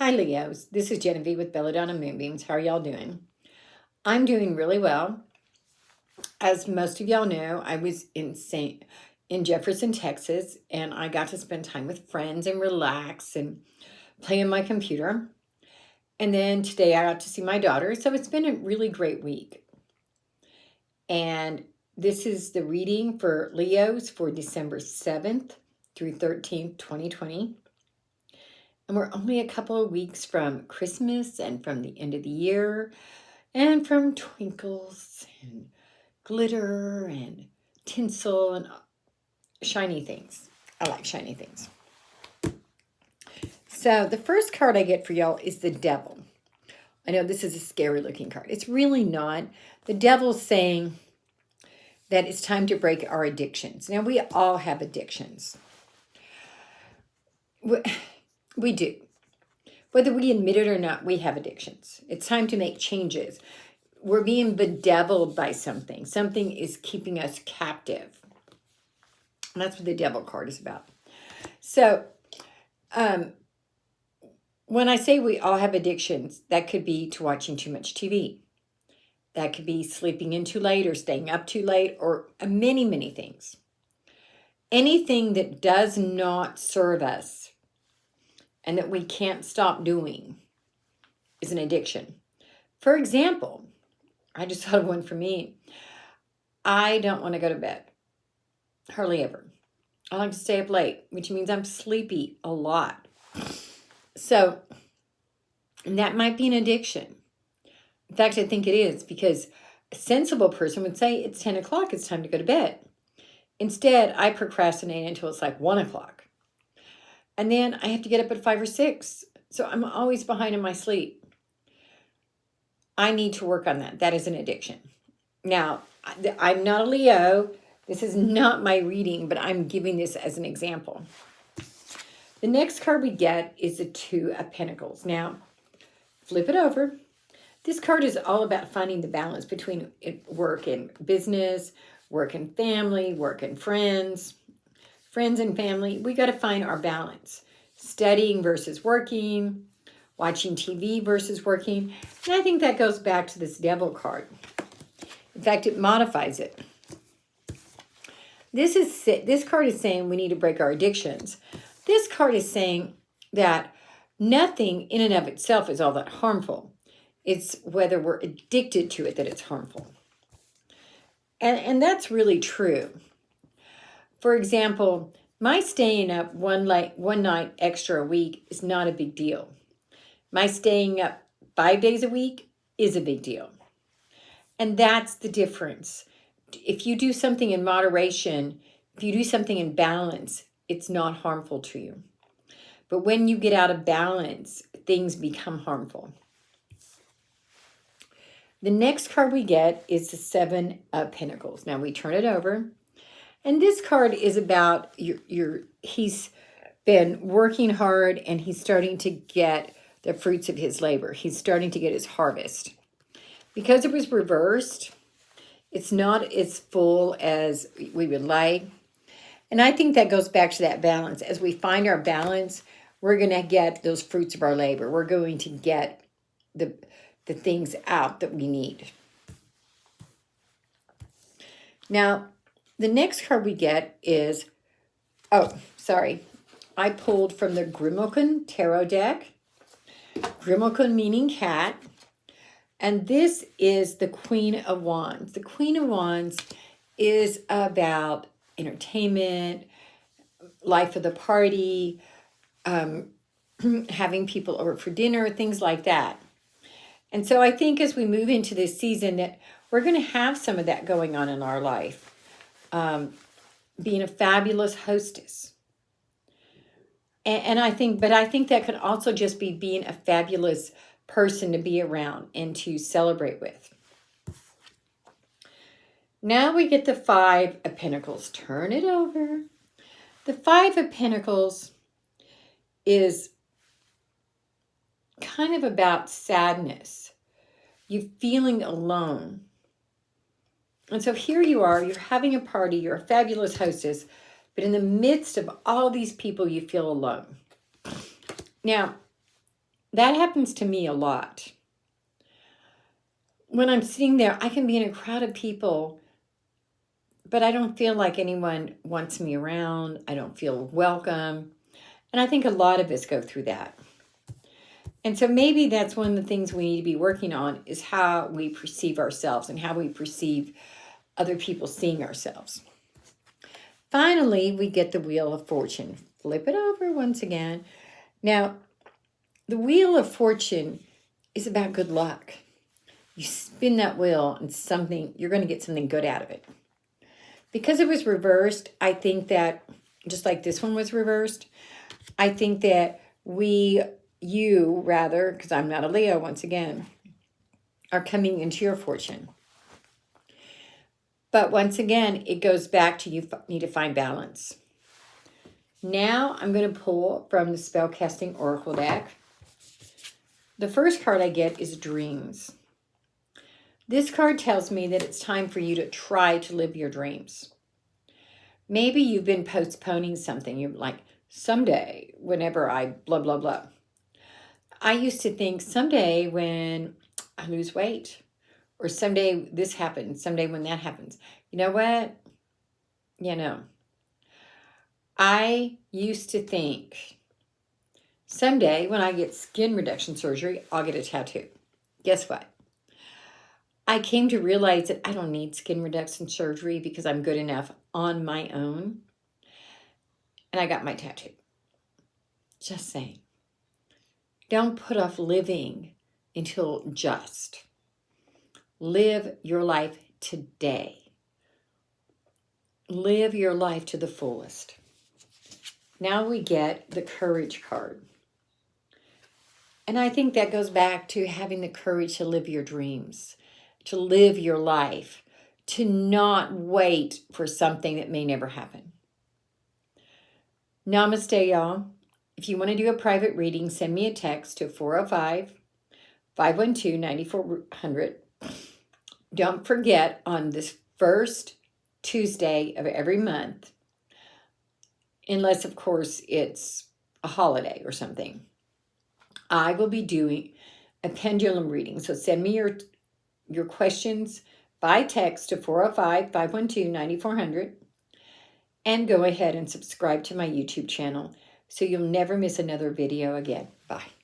Hi, Leos. This is Genevieve with Belladonna and Moonbeams. How are y'all doing? I'm doing really well. As most of y'all know, I was in Jefferson, Texas, and I got to spend time with friends and relax and play on my computer. And then today I got to see my daughter, so it's been a really great week. And this is the reading for Leos for December 7th through 13th, 2020. And we're only a couple of weeks from Christmas and from the end of the year and from twinkles and glitter and tinsel and shiny things. I like shiny things. So the first card I get for y'all is the Devil. I know this is a scary looking card. It's really not. The Devil's saying that it's time to break our addictions. Now, we all have addictions. We do. Whether we admit it or not, we have addictions. It's time to make changes. We're being bedeviled by something. Something is keeping us captive. And that's what the Devil card is about. So, when I say we all have addictions, that could be to watching too much TV. That could be sleeping in too late or staying up too late or many, many things. Anything that does not serve us and that we can't stop doing is an addiction. For example, I just thought of one for me. I don't want to go to bed. Hardly ever. I like to stay up late, which means I'm sleepy a lot. So that might be an addiction. In fact, I think it is, because a sensible person would say it's 10 o'clock, it's time to go to bed. Instead, I procrastinate until it's like 1 o'clock. And then I have to get up at 5 or 6. So I'm always behind in my sleep. I need to work on that. That is an addiction. Now, I'm not a Leo. This is not my reading, but I'm giving this as an example. The next card we get is the Two of Pentacles. Now, flip it over. This card is all about finding the balance between work and business, work and family, work and friends and family. We got to find our balance. Studying versus working, watching TV versus working. And I think that goes back to this Devil card. In fact, it modifies it. This card is saying we need to break our addictions. This card is saying that nothing in and of itself is all that harmful. It's whether we're addicted to it that it's harmful. And that's really true. For example, my staying up one night extra a week is not a big deal. My staying up 5 days a week is a big deal. And that's the difference. If you do something in moderation, if you do something in balance, it's not harmful to you. But when you get out of balance, things become harmful. The next card we get is the Seven of Pentacles. Now we turn it over. And this card is about he's been working hard and he's starting to get the fruits of his labor. He's starting to get his harvest. Because it was reversed, it's not as full as we would like. And I think that goes back to that balance. As we find our balance, we're going to get those fruits of our labor. We're going to get the things out that we need. Now, the next card we get is, I pulled from the Grimalkin Tarot deck. Grimalkin meaning cat. And this is the Queen of Wands. The Queen of Wands is about entertainment, life of the party, having people over for dinner, things like that. And so I think as we move into this season that we're going to have some of that going on in our life. Being a fabulous hostess. And I think that could also just be being a fabulous person to be around and to celebrate with. Now we get the Five of Pentacles. Turn it over. The Five of Pentacles is kind of about sadness. You feeling alone. And so here you are, you're having a party, you're a fabulous hostess, but in the midst of all these people, you feel alone. Now, That happens to me a lot. When I'm sitting there, I can be in a crowd of people, but I don't feel like anyone wants me around. I don't feel welcome. And I think a lot of us go through that. And so maybe that's one of the things we need to be working on, is how we perceive ourselves and how we perceive other people seeing ourselves. Finally, we get the Wheel of Fortune. Flip it over once again. Now, the Wheel of Fortune is about good luck. You spin that wheel and you're going to get something good out of it. Because it was reversed, I think that, just like this one was reversed, I think that you rather, because I'm not a Leo once again, are coming into your fortune. But once again, it goes back to you need to find balance. Now I'm going to pull from the Spellcasting Oracle deck. The first card I get is Dreams. This card tells me that it's time for you to try to live your dreams. Maybe you've been postponing something. You're like, someday, whenever I blah, blah, blah. I used to think someday when I lose weight, or someday this happens, someday when that happens. You know what? I used to think someday when I get skin reduction surgery, I'll get a tattoo. Guess what? I came to realize that I don't need skin reduction surgery because I'm good enough on my own. And I got my tattoo. Just saying. Don't put off living until just. Live your life today. Live your life to the fullest. Now we get the Courage card. And I think that goes back to having the courage to live your dreams, to live your life, to not wait for something that may never happen. Namaste, y'all. If you want to do a private reading, send me a text to 405-512-9400. Don't forget, on this first Tuesday of every month, unless, of course, it's a holiday or something, I will be doing a pendulum reading. So send me your questions by text to 405-512-9400 and go ahead and subscribe to my YouTube channel so you'll never miss another video again. Bye.